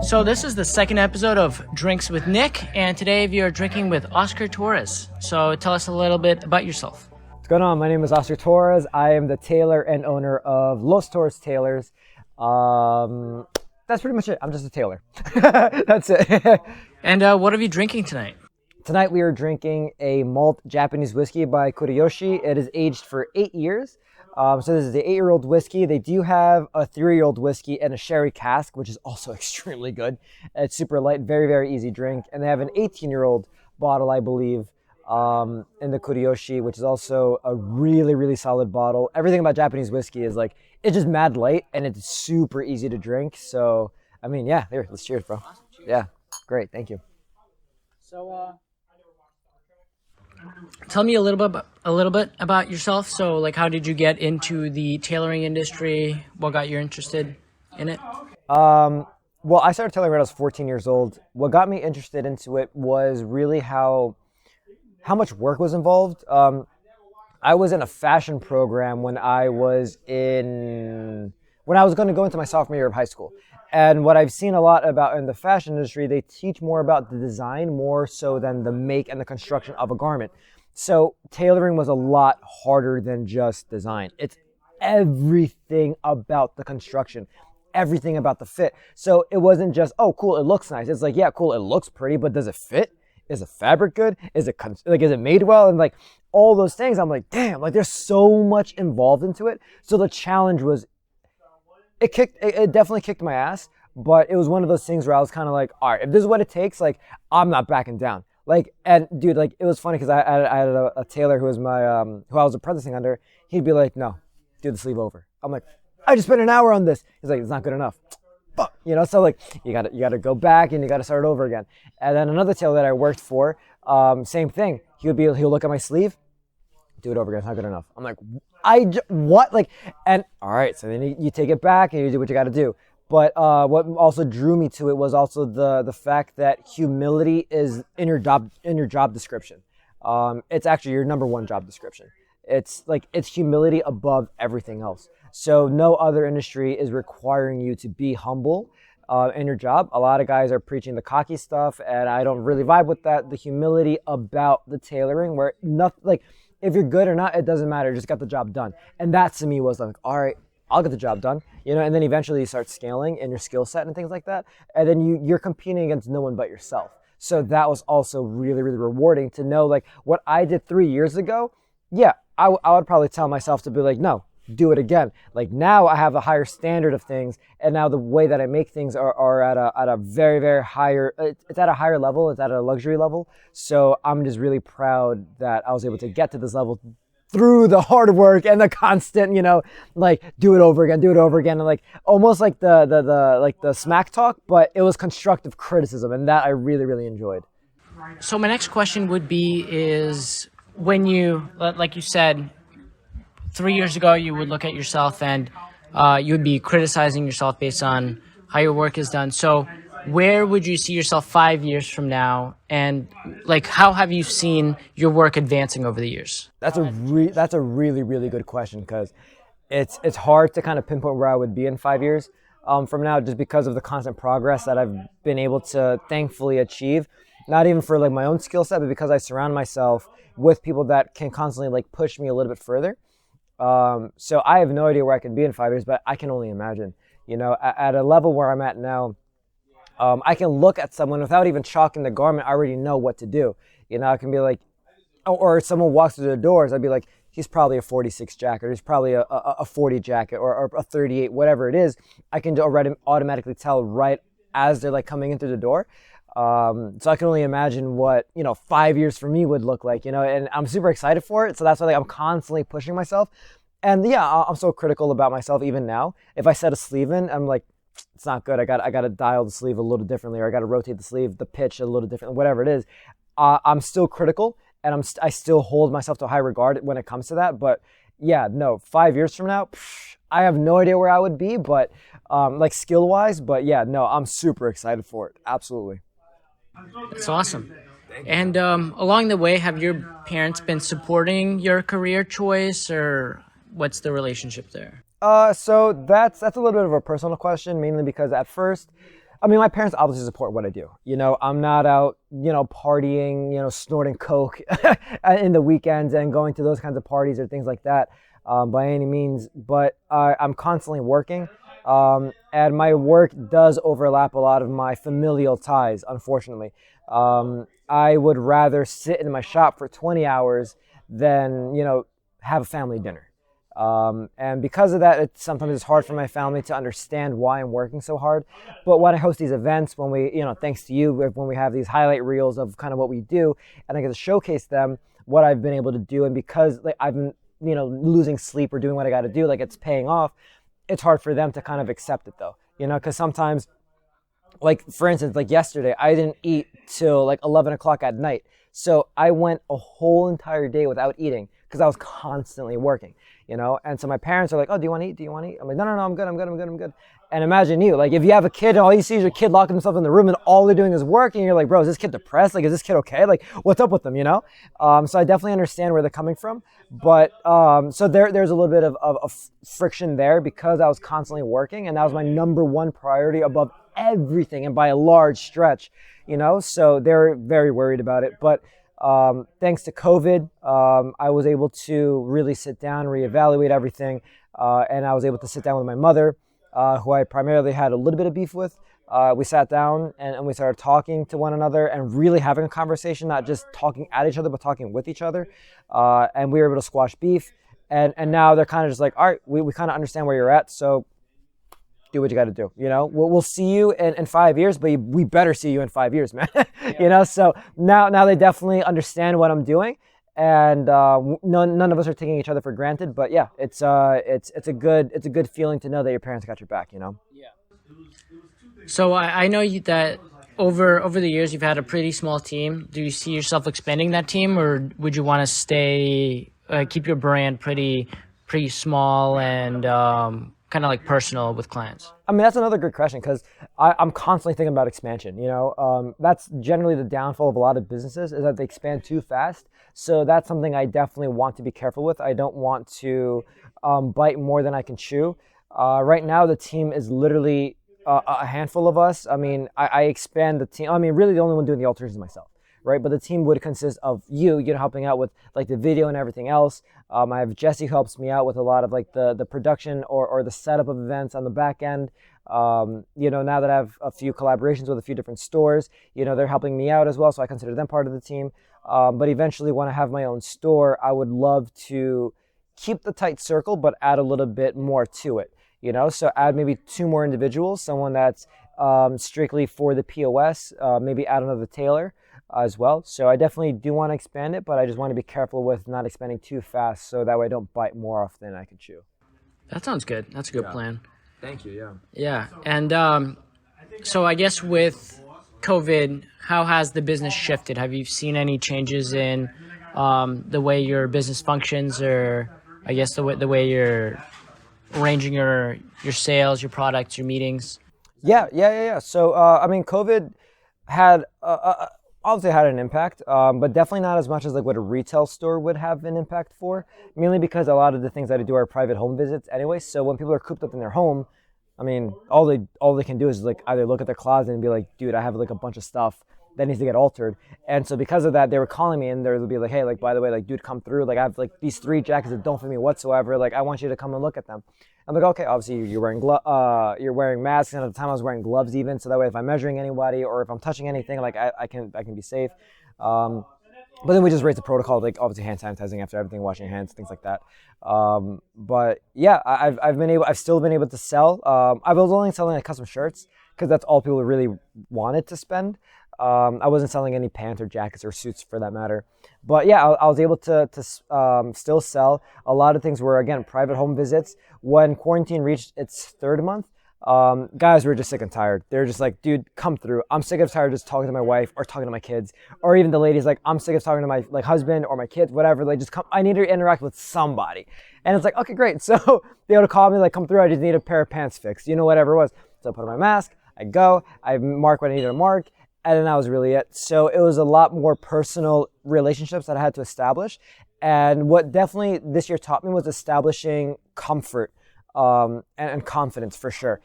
So this is the second episode of Drinks with Nick, and today we are drinking with Oscar Torres. So tell us a little bit about yourself. What's going on? My name is Oscar Torres. I am the tailor and owner of Los Torres Tailors. That's pretty much it. I'm just a tailor. That's it. And what are we drinking tonight? Tonight we are drinking a malt Japanese whiskey by Kuriyoshi. It is aged for 8 years. So this is the 8-year-old whiskey. They do have a 3-year-old whiskey and a sherry cask, which is also extremely good. It's super light, very, very easy drink. And they have an 18-year-old bottle, I believe, in the Kuriyoshi, which is also a really, really solid bottle. Everything about Japanese whiskey is like, it's just mad light and it's super easy to drink. So, I mean, yeah, here, let's cheers, bro. Awesome. Cheers. Yeah, great, thank you. So, tell me a little bit about yourself. So, like, how did you get into the tailoring industry? What got you interested in it? Well, I started tailoring when I was 14 years old. What got me interested into it was really how much work was involved. I was in a fashion program when I was going to go into my sophomore year of high school. And what I've seen a lot about in the fashion industry, they teach more about the design more so than the make and the construction of a garment. So tailoring was a lot harder than just design. It's everything about the construction, everything about the fit. So it wasn't just, oh, cool, it looks nice. It's like, yeah, cool, it looks pretty, but does it fit? Is the fabric good? Is it made well? And like all those things, I'm like, damn, like there's so much involved into it. So the challenge was, it definitely kicked my ass, but it was one of those things where I was kind of like, all right, if this is what it takes, like I'm not backing down. Like, and dude, like it was funny because I had a tailor who was who I was apprenticing under. He'd be like, no, do the sleeve over. I'm like, I just spent an hour on this. He's like, it's not good enough. Fuck, you know, so like you gotta go back and you gotta start over again. And then another tailor that I worked for, same thing. He'll look at my sleeve, do it over again. It's not good enough. I'm like, what? Like, and all right, so then you take it back and you do what you got to do. But what also drew me to it was also the fact that humility is in your job description. It's actually your number one job description. It's humility above everything else. So no other industry is requiring you to be humble in your job. A lot of guys are preaching the cocky stuff, and I don't really vibe with that. The humility about the tailoring, where nothing like. If you're good or not, it doesn't matter. Just got the job done. And that to me was like, all right, I'll get the job done. You know, and then eventually you start scaling in your skill set and things like that. And then you're competing against no one but yourself. So that was also really, really rewarding to know like what I did 3 years ago. Yeah, I would probably tell myself to be like, no, do it again. Like now I have a higher standard of things. And now the way that I make things are at a very, very higher, it's at a higher level. It's at a luxury level. So I'm just really proud that I was able to get to this level through the hard work and the constant, you know, like do it over again. And like almost like the smack talk, but it was constructive criticism. And that I really, really enjoyed. So my next question would be is when you, like you said, 3 years ago, you would look at yourself and you would be criticizing yourself based on how your work is done. So where would you see yourself 5 years from now? And like, how have you seen your work advancing over the years? That's a really, really good question because it's hard to kind of pinpoint where I would be in 5 years from now, just because of the constant progress that I've been able to thankfully achieve. Not even for like my own skill set, but because I surround myself with people that can constantly like push me a little bit further. So I have no idea where I could be in 5 years, but I can only imagine, you know, at a level where I'm at now, I can look at someone without even chalking the garment. I already know what to do. You know, I can be like, or someone walks through the doors. I'd be like, he's probably a 46 jacket, or he's probably a 40 jacket or a 38, whatever it is. I can already automatically tell right as they're like coming in through the door. So I can only imagine what, you know, 5 years for me would look like, you know, and I'm super excited for it. So that's why like, I'm constantly pushing myself. And yeah, I'm so critical about myself even now. If I set a sleeve in, I'm like, it's not good. I got to dial the sleeve a little differently, or I got to rotate the sleeve, the pitch a little differently, whatever it is. I'm still critical, and I still hold myself to high regard when it comes to that. But yeah, no, 5 years from now, I have no idea where I would be, but like skill wise, but yeah, no, I'm super excited for it. Absolutely. That's awesome. And along the way, have your parents been supporting your career choice, or what's the relationship there? So that's a little bit of a personal question, mainly because at first, I mean, my parents obviously support what I do. I'm not out, partying, snorting coke in the weekends and going to those kinds of parties or things like that by any means. But I'm constantly working, and my work does overlap a lot of my familial ties, unfortunately. I would rather sit in my shop for 20 hours than, have a family dinner. And because of that, sometimes it's hard for my family to understand why I'm working so hard. But when I host these events, when we, thanks to you, when we have these highlight reels of kind of what we do, and I get to showcase them, what I've been able to do, and because I've been, losing sleep or doing what I got to do, it's paying off. It's hard for them to kind of accept it though, because sometimes, for instance, yesterday, I didn't eat till 11 o'clock at night. So I went a whole entire day without eating because I was constantly working. And so my parents are like, oh, do you want to eat? Do you want to eat? I'm like, no, I'm good. And imagine you, if you have a kid and all you see is your kid locking himself in the room and all they're doing is working, and you're like, bro, is this kid depressed? Is this kid okay? What's up with them, So I definitely understand where they're coming from. But so there's a little bit of friction there because I was constantly working, and that was my number one priority above everything, and by a large stretch, so they're very worried about it. But thanks to COVID, I was able to really sit down, reevaluate everything, and I was able to sit down with my mother, who I primarily had a little bit of beef with. We sat down and we started talking to one another and really having a conversation, not just talking at each other, but talking with each other. And we were able to squash beef. And now they're kind of just like, all right, we kind of understand where you're at, so do what you got to do. We'll see you in 5 years, but we better see you in 5 years, man. So now they definitely understand what I'm doing, and none of us are taking each other for granted. But yeah, it's a good feeling to know that your parents got your back. Yeah. So I know that over the years you've had a pretty small team. Do you see yourself expanding that team, or would you want to keep your brand pretty small and kind of personal with clients? I mean, that's another good question because I'm constantly thinking about expansion. That's generally the downfall of a lot of businesses is that they expand too fast. So that's something I definitely want to be careful with. I don't want to bite more than I can chew. Right now, the team is literally a handful of us. I mean, I expand the team. I mean, really the only one doing the alterations is myself. Right, but the team would consist of you helping out with the video and everything else. I have Jesse who helps me out with a lot of the production or the setup of events on the back end. Now that I have a few collaborations with a few different stores, they're helping me out as well, so I consider them part of the team. But eventually, when I have my own store, I would love to keep the tight circle, but add a little bit more to it. So add maybe 2 more individuals, someone that's strictly for the POS, maybe add another tailor as well. So I definitely do want to expand it, but I just want to be careful with not expanding too fast so that way I don't bite more off than I can chew. That sounds good. That's a good plan. Thank you. Yeah. Yeah. And so I guess with COVID, how has the business shifted? Have you seen any changes in the way your business functions, or I guess the way you're arranging your sales, your products, your meetings? Yeah. So, I mean, COVID had obviously had an impact, but definitely not as much as what a retail store would have an impact for, mainly because a lot of the things that I do are private home visits anyway. So when people are cooped up in their home, I mean, all they can do is either look at their closet and be like, dude, I have a bunch of stuff that needs to get altered. And so because of that, they were calling me and they would be like, hey, by the way, dude, come through. I have these 3 jackets that don't fit me whatsoever. I want you to come and look at them. I'm like, okay, obviously you're wearing masks, and at the time I was wearing gloves even, so that way if I'm measuring anybody or if I'm touching anything, I can be safe. But then we just raised the protocol, obviously hand sanitizing after everything, washing your hands, things like that. But yeah, I've still been able to sell. I was only selling custom shirts because that's all people really wanted to spend. I wasn't selling any pants or jackets or suits for that matter. But yeah, I was able to still sell. A lot of things were, again, private home visits. When quarantine reached its 3rd month, guys were just sick and tired. They're just like, dude, come through. I'm sick and tired of just talking to my wife or talking to my kids. Or even the ladies, I'm sick of talking to my husband or my kids, whatever. Just come. I need to interact with somebody. And it's okay, great. So they would call me, come through. I just need a pair of pants fixed, whatever it was. So I put on my mask. I go. I mark what I needed to mark. And then that was really it. So it was a lot more personal relationships that I had to establish. And what definitely this year taught me was establishing comfort and confidence for sure.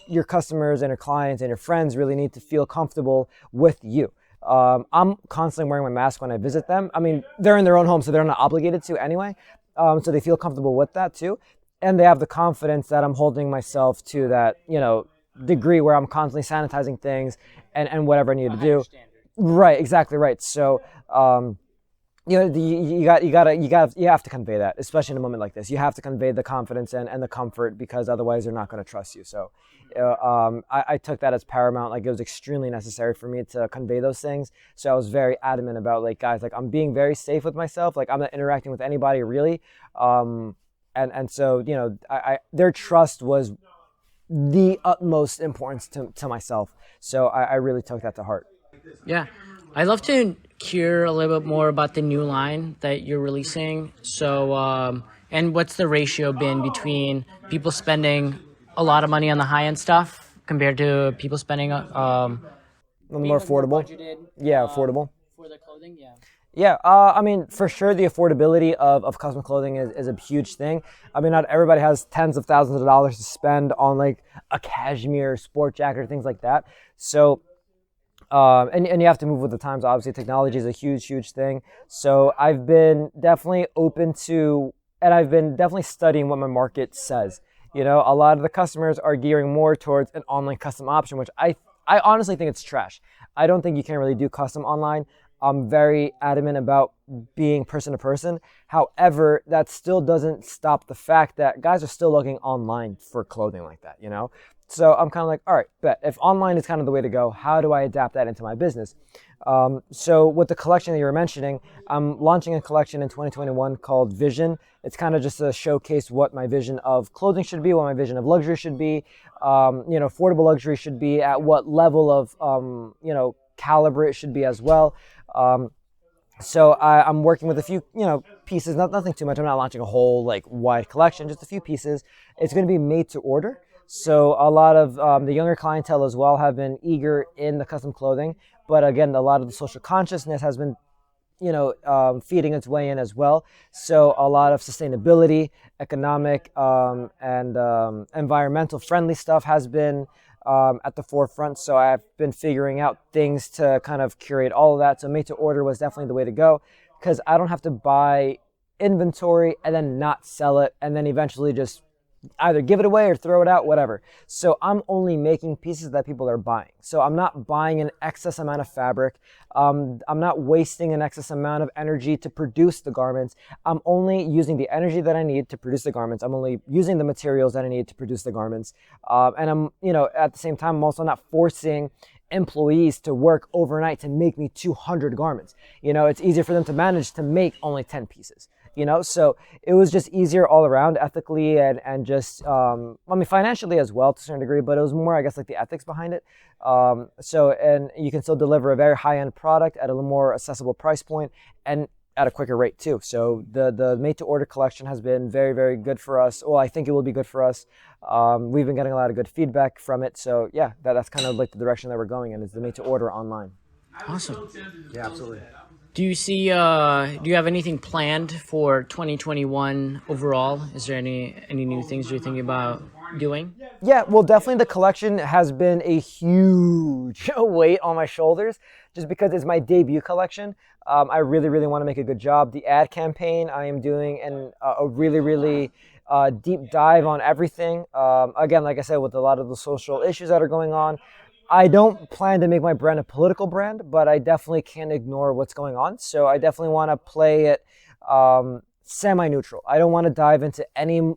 Your customers and your clients and your friends really need to feel comfortable with you. I'm constantly wearing my mask when I visit them. I mean, they're in their own home, so they're not obligated to anyway. So they feel comfortable with that too. And they have the confidence that I'm holding myself to that, degree where I'm constantly sanitizing things and whatever I need to do. Right, exactly right. So, you have to convey that, especially in a moment like this. You have to convey the confidence and the comfort, because otherwise they're not going to trust you. So I took that as paramount. Like, it was extremely necessary for me to convey those things. So I was very adamant about, like, guys, like, I'm being very safe with myself. Like, I'm not interacting with anybody really. And so, their trust was the utmost importance to myself. So I really took that to heart. Yeah. I'd love to hear a little bit more about the new line that you're releasing. So, and what's the ratio been between people spending a lot of money on the high-end stuff compared to people spending On the more affordable. budgeted, Yeah, affordable. for their clothing? Yeah. Yeah, I mean, for sure, the affordability of custom clothing is a huge thing. I mean, not everybody has tens of thousands of dollars to spend on, like, a cashmere sport jacket or things like that. So, and you have to move with the times. Obviously, technology is a huge thing. So I've been definitely open to, and I've been definitely studying what my market says. A lot of the customers are gearing more towards an online custom option, which I honestly think it's trash. I don't think you can really do custom online. I'm very adamant about being person to person. However, that still doesn't stop the fact that guys are still looking online for clothing like that, So I'm kind of like, all right, bet if online is kind of the way to go, how do I adapt that into my business? So with the collection that you were mentioning, I'm launching a collection in 2021 called Vision. It's kind of just to showcase what my vision of clothing should be, what my vision of luxury should be, affordable luxury should be, at what level of, caliber it should be as well. So I'm working with a few, pieces, nothing too much. I'm not launching a whole, like, wide collection, just a few pieces. It's going to be made to order. So a lot of the younger clientele as well have been eager in the custom clothing. But again, a lot of the social consciousness has been, feeding its way in as well. So a lot of sustainability, economic, and environmental friendly stuff has been at the forefront. So I've been figuring out things to kind of curate all of that. So made to order was definitely the way to go, because I don't have to buy inventory and then not sell it and then eventually just either give it away or throw it out, whatever. So I'm only making pieces that people are buying. So I'm not buying an excess amount of fabric. I'm not wasting an excess amount of energy to produce the garments. I'm only using the energy that I need to produce the garments. I'm only using the materials that I need to produce the garments. And I'm, at the same time, I'm also not forcing employees to work overnight to make me 200 garments. It's easier for them to manage to make only 10 pieces. So it was just easier all around, ethically and just, financially as well to a certain degree, but it was more, I guess, like the ethics behind it. And you can still deliver a very high-end product at a little more accessible price point and at a quicker rate too. So the made-to-order collection has been very, very good for us. Well, I think it will be good for us. We've been getting a lot of good feedback from it. So yeah, that's kind of like the direction that we're going in, is the made-to-order online. Awesome. Yeah, absolutely. Do you see, do you have anything planned for 2021 overall? Is there any new things you're thinking about doing? Yeah, well, definitely the collection has been a huge weight on my shoulders, just because it's my debut collection. I really, really want to make a good job. The ad campaign, I am doing a really, really deep dive on everything. Again, like I said, with a lot of the social issues that are going on, I don't plan to make my brand a political brand, but I definitely can't ignore what's going on. So I definitely want to play it semi-neutral. I don't want to dive into any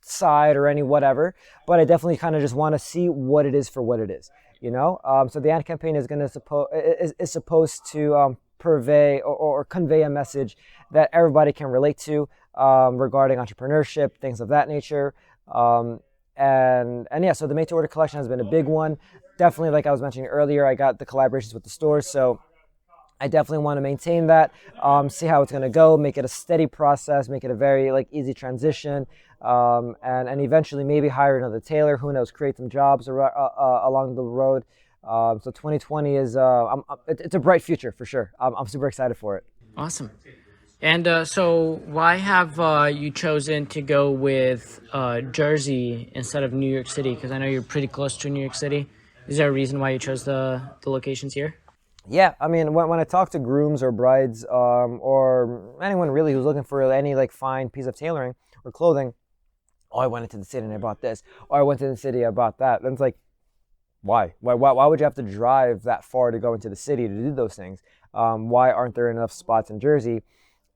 side or any whatever, but I definitely kind of just want to see what it is for what it is, So the ad campaign is going to is supposed to purvey or convey a message that everybody can relate to regarding entrepreneurship, things of that nature. And yeah, so the made to order collection has been a big one. Definitely, like I was mentioning earlier, I got the collaborations with the stores, so I definitely want to maintain that, see how it's going to go, make it a steady process, make it a very easy transition, and eventually maybe hire another tailor, who knows, create some jobs along the road. So 2020 is, it's a bright future for sure. I'm super excited for it. Awesome. And so, why have you chosen to go with Jersey instead of New York City? Because I know you're pretty close to New York City. Is there a reason why you chose the locations here? Yeah, I mean, when I talk to grooms or brides, or anyone really who's looking for any like fine piece of tailoring or clothing, oh, I went into the city and I bought this, or I went to the city, I bought that. And it's like, why? Why would you have to drive that far to go into the city to do those things? Why aren't there enough spots in Jersey?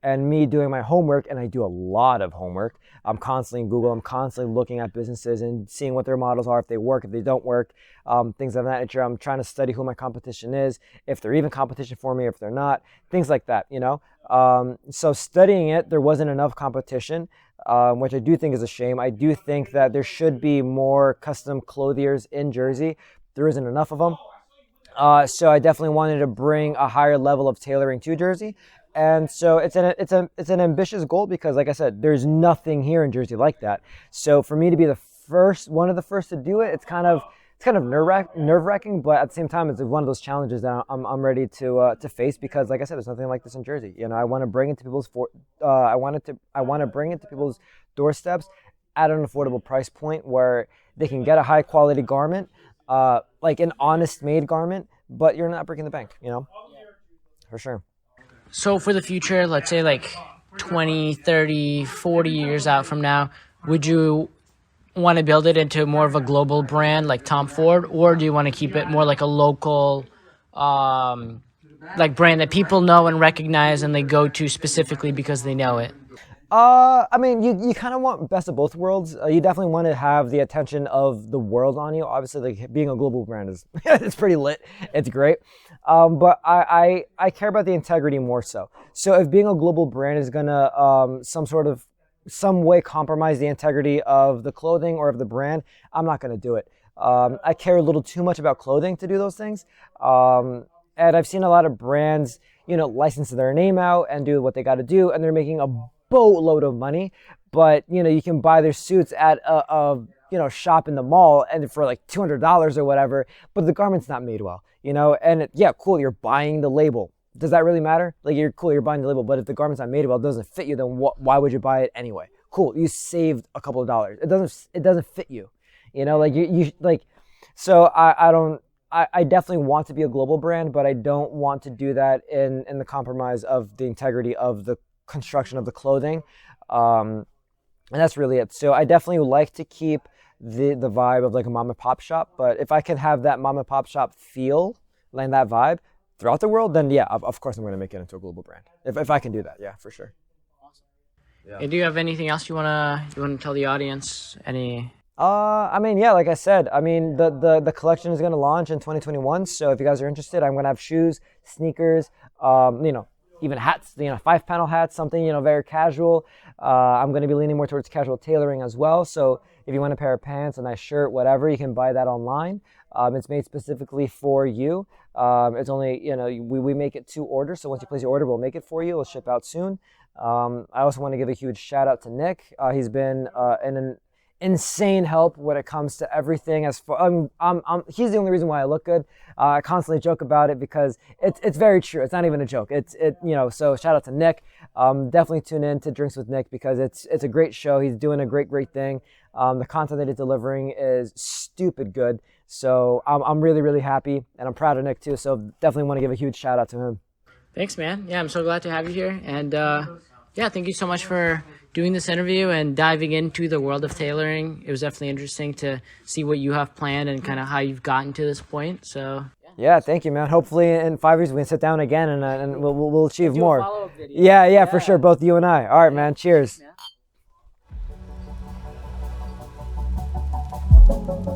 And me doing my homework, and I do a lot of homework. I'm constantly in Google. I'm constantly looking at businesses and seeing what their models are, if they work, if they don't work, things of that nature. I'm trying to study who my competition is, if they're even competition for me, if they're not, things like that, you know? So studying it, there wasn't enough competition, which I do think is a shame. I do think that there should be more custom clothiers in Jersey. There isn't enough of them. So I definitely wanted to bring a higher level of tailoring to Jersey. And so it's an ambitious goal because, like I said, there's nothing here in Jersey like that. So for me to be one of the first to do it, it's kind of nerve-wracking, but at the same time, it's one of those challenges that I'm ready to face because, like I said, there's nothing like this in Jersey. You know, I want to bring it to I want to bring it to people's doorsteps at an affordable price point where they can get a high quality garment, like an honest made garment, but you're not breaking the bank. You know, for sure. So for the future, let's say like 20, 30, 40 years out from now, would you want to build it into more of a global brand like Tom Ford, or do you want to keep it more like a local like brand that people know and recognize and they go to specifically because they know it? I mean, you kind of want best of both worlds. You definitely want to have the attention of the world on you. Obviously, like being a global brand is it's pretty lit. It's great. But I care about the integrity more so. So if being a global brand is gonna some way compromise the integrity of the clothing or of the brand, I'm not gonna do it. I care a little too much about clothing to do those things. And I've seen a lot of brands, you know, license their name out and do what they got to do, and they're making a boatload of money. But you know, you can buy their suits at a shop in the mall and for like $200 or whatever, but the garment's not made well, you know. And yeah, cool, you're buying the label. Does that really matter? Like, you're buying the label, but if the garment's not made well, it doesn't fit you, then why would you buy it anyway? Cool, you saved a couple of dollars. It doesn't fit you, you know. Like you like. So I definitely want to be a global brand, but I don't want to do that in the compromise of the integrity of the construction of the clothing. And that's really it. So I definitely like to keep the vibe of like a mom and pop shop, but if I can have that mom and pop shop feel and that vibe throughout the world, then yeah, of course I'm going to make it into a global brand. If I can do that, yeah, for sure. Yeah. And do you have anything else you wanna tell the audience? Any? I mean, yeah, like I said, I mean, the collection is going to launch in 2021. So if you guys are interested, I'm going to have shoes, sneakers, even hats, 5-panel hats, something, very casual. I'm going to be leaning more towards casual tailoring as well. So if you want a pair of pants, a nice shirt, whatever, you can buy that online. It's made specifically for you. It's only, we make it to order. So once you place your order, we'll make it for you. It'll ship out soon. I also want to give a huge shout out to Nick. He's been an insane help when it comes to everything. He's the only reason why I look good. I constantly joke about it because it's very true. It's not even a joke. So shout out to Nick. Definitely tune in to Drinks with Nick because it's a great show. He's doing a great thing. The content that he's delivering is stupid good. So I'm really, really happy, and I'm proud of Nick too. So definitely want to give a huge shout out to him. Thanks, man. Yeah, I'm so glad to have you here. And yeah, thank you so much for doing this interview and diving into the world of tailoring. It was definitely interesting to see what you have planned and kind of how you've gotten to this point. So yeah, thank you, man. Hopefully in 5 years we can sit down again and we'll achieve more. Follow-up video. Yeah, for sure. Both you and I. All right, man. Cheers. Yeah.